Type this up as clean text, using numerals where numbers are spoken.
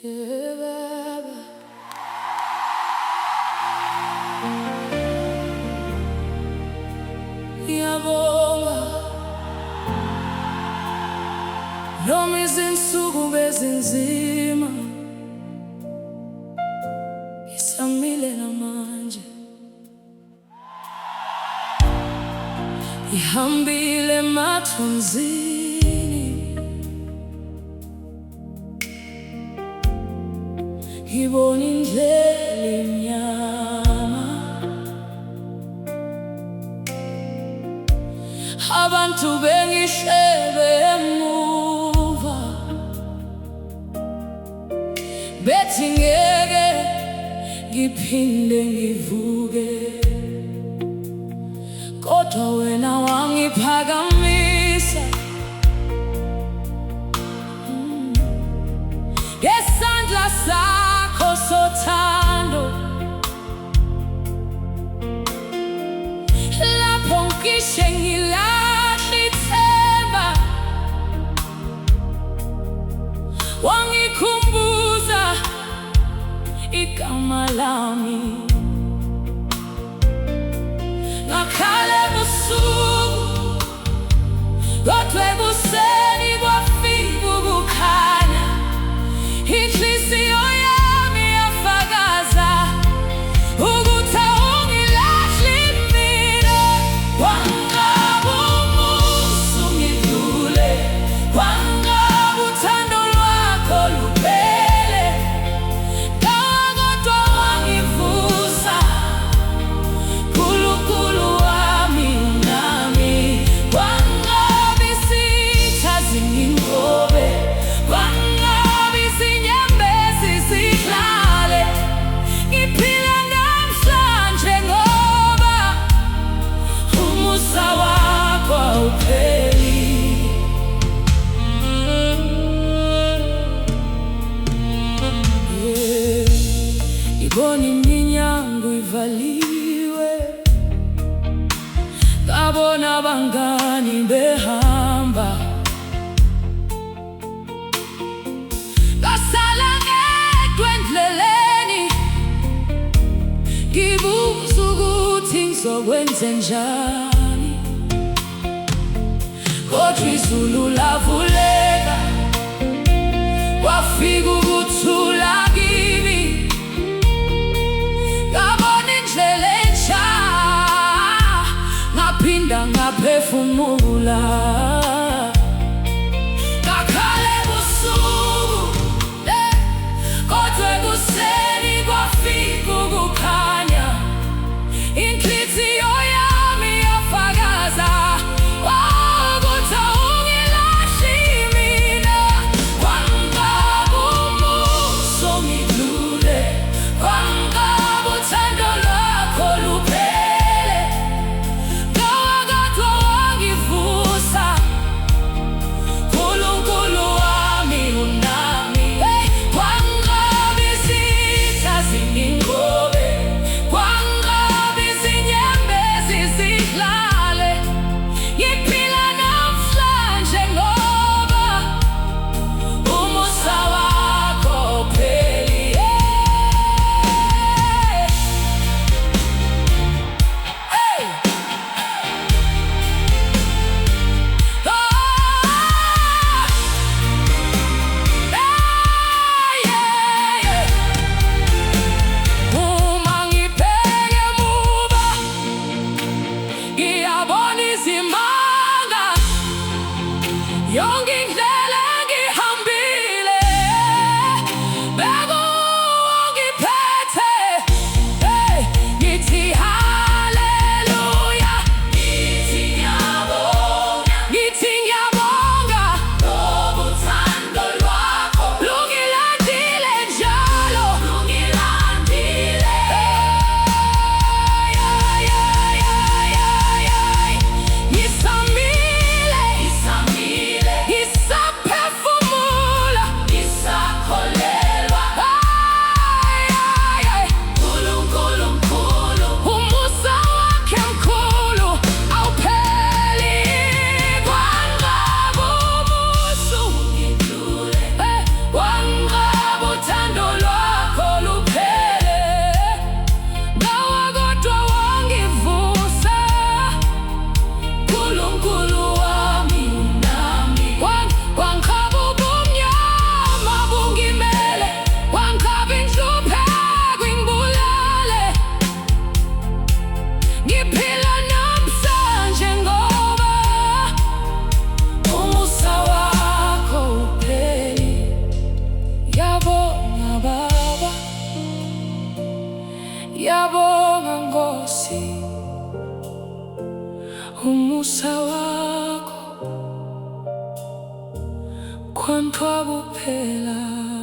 Yeah, Baba. Ngiyabonga noma izinsuku bezinzima, ngisamile namanje, ngihambile emathunzini, ngibona indlela emnyama, abantu bengihlebe emuva, bethi ngeke ngiphinde ngivuke, kodwa wena wangiphakamisa ngesandla sakho sothando, lapho ngishe ngilahla ithemba, wangikhumbuza igama lami. Ngakhala ebusuku, kodwa ekuseni kwafika ukukhanya, inhliziyo yami yafakaza ukuthi awungilahli mina. Kwangabe umusa ungidlule, kwangabe uthando lwakho luphele, kodwa wangivusa, Nkulunkulu wami nami. Kwangabe isitha zingingobe, kwangabe izinyembezi zidlale, ngiphila namhlanje ngoba umusa wakho awupheli. Ngibona iminyango ivaliwe, ngabona abangani behamba, ngasala ngedwa endleleni, ngibuza ukuthi ngizokwenzenjani, kodwa izulu lavuleka, kwafika ukuthula kimi, ngabona indlela entsha, ngaphinda ngaphefumula. Ngakhala ebusuku, kodwa ekuseni kwafika ukukhanya, inhliziyo yami yafakaza ukuthi awungilahli mina. Kwangabe umusa ungidlule, kwangabe uthando lwakho luphele, kodwa wangivusa, kwantwa bophela.